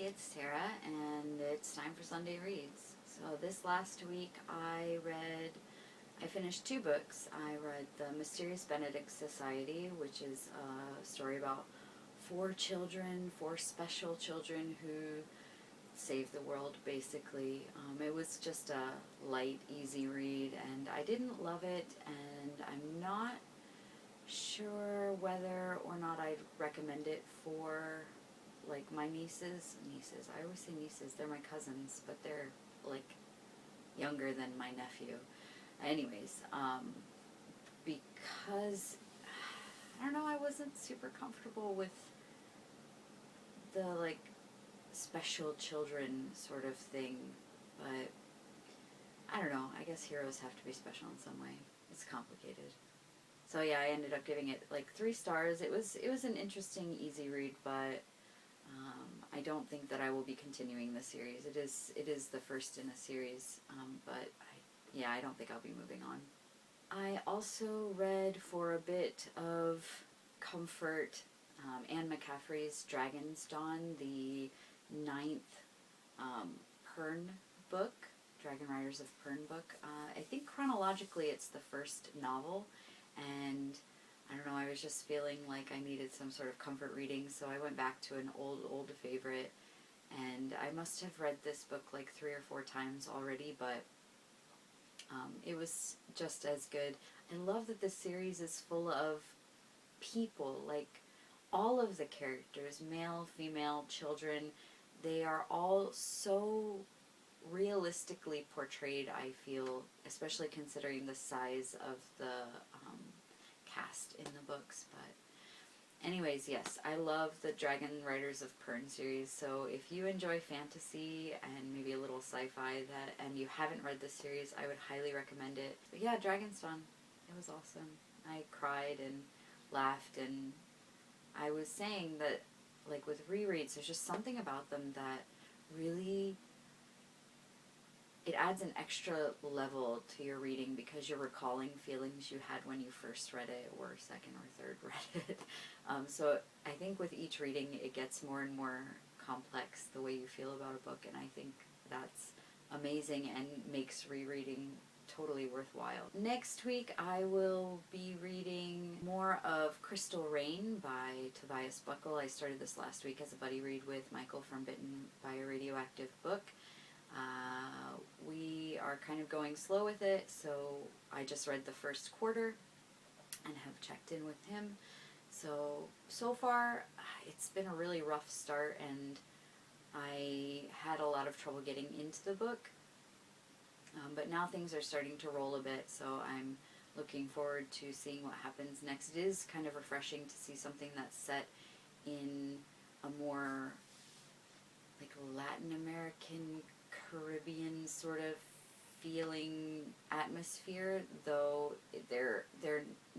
it's Sarah, and it's time for Sunday Reads. So this last week I finished 2 books. I read The Mysterious Benedict Society, which is a story about 4 children, 4 special children who save the world, basically. It was just a light, easy read, and I didn't love it, and I'm not sure whether or not I'd recommend it for like my nieces, I always say nieces, they're my cousins, but they're like younger than my nephew. Anyways, because, I don't know, I wasn't super comfortable with the like special children sort of thing, but I don't know, I guess heroes have to be special in some way. It's complicated. So yeah, I ended up giving it like 3 stars. It was an interesting, easy read, but I don't think that I will be continuing the series. It is the first in a series, but I don't think I'll be moving on. I also read for a bit of comfort Anne McCaffrey's Dragonsdawn, the 9th Pern book, Dragon Riders of Pern book. I think chronologically it's the first novel, and I don't know, I was just feeling like I needed some sort of comfort reading, so I went back to an old favorite, and I must have read this book like 3 or 4 times already, but it was just as good. I love that this series is full of people, like all of the characters, male, female, children, they are all so realistically portrayed, I feel, especially considering the size of the cast in the books. But anyways, yes, I love the Dragon Riders of Pern series, so if you enjoy fantasy and maybe a little sci-fi and you haven't read this series, I would highly recommend it. But yeah, Dragonsdawn, it was awesome. I cried and laughed, and I was saying that like with rereads, there's just something about them that really, it adds an extra level to your reading because you're recalling feelings you had when you first read it or second or third read it. So I think with each reading it gets more and more complex the way you feel about a book, and I think that's amazing and makes rereading totally worthwhile. Next week I will be reading more of Crystal Rain by Tobias Buckle. I started this last week as a buddy read with Michael from Bitten by a Radioactive Book. We are kind of going slow with it, so I just read the first quarter and have checked in with him. So far it's been a really rough start, and I had a lot of trouble getting into the book, but now things are starting to roll a bit, so I'm looking forward to seeing what happens next. It is kind of refreshing to see something that's set in a more like Latin American, Caribbean sort of feeling atmosphere, though they're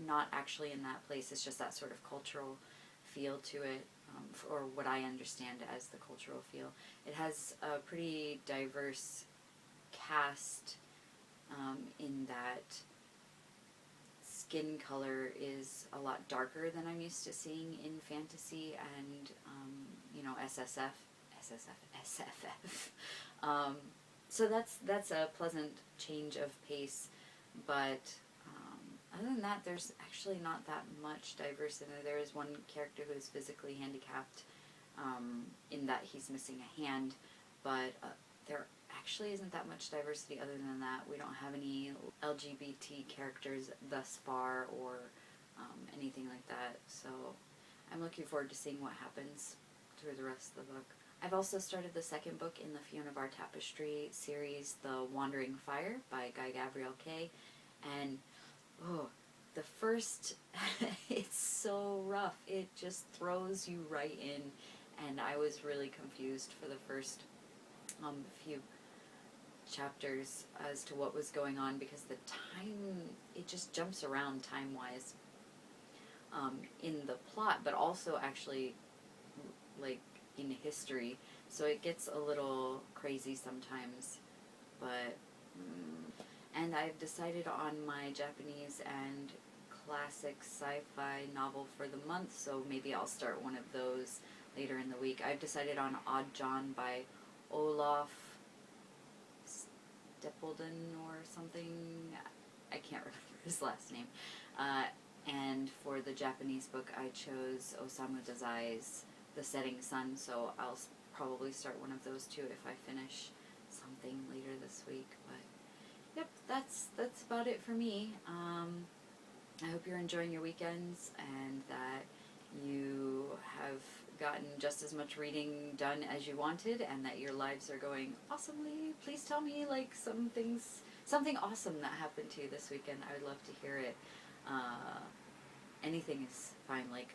not actually in that place. It's just that sort of cultural feel to it, or what I understand as the cultural feel. It has a pretty diverse cast, in that skin color is a lot darker than I'm used to seeing in fantasy and SFF. So that's a pleasant change of pace, but other than that, there's actually not that much diversity. There is one character who is physically handicapped, in that he's missing a hand, but there actually isn't that much diversity other than that. We don't have any LGBT characters thus far, or anything like that, so I'm looking forward to seeing what happens through the rest of the book. I've also started the second book in the Fiona Bar Tapestry series, The Wandering Fire by Guy Gabriel Kay, and the first, it's so rough. It just throws you right in, and I was really confused for the first few chapters as to what was going on, because the time, it just jumps around time-wise in the plot, but also actually like in history, so it gets a little crazy sometimes. But and I've decided on my Japanese and classic sci-fi novel for the month, so maybe I'll start one of those later in the week. I've decided on Odd John by Olaf Stapledon or something. I can't remember his last name. And for the Japanese book, I chose Osamu Dazai's The Setting Sun, so I'll probably start one of those two if I finish something later this week. But yep, that's about it for me. I hope you're enjoying your weekends and that you have gotten just as much reading done as you wanted and that your lives are going awesomely. Please tell me like something awesome that happened to you this weekend. I would love to hear it. Anything is fine. Like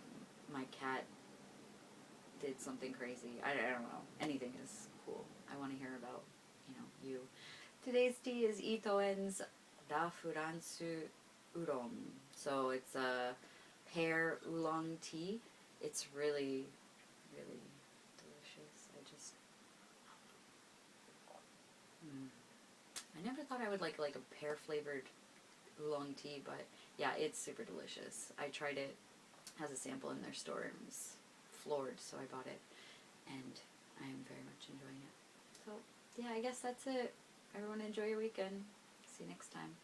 my cat did something crazy. I don't know. Anything is cool. I want to hear about, you. Today's tea is Itoen's Da Furansu Udon. So it's a pear oolong tea. It's really, really delicious. I never thought I would like a pear flavored oolong tea, but yeah, it's super delicious. I tried it as a sample in their store and was floored, so I bought it, and I am very much enjoying it. So yeah, I guess that's it. Everyone enjoy your weekend. See you next time.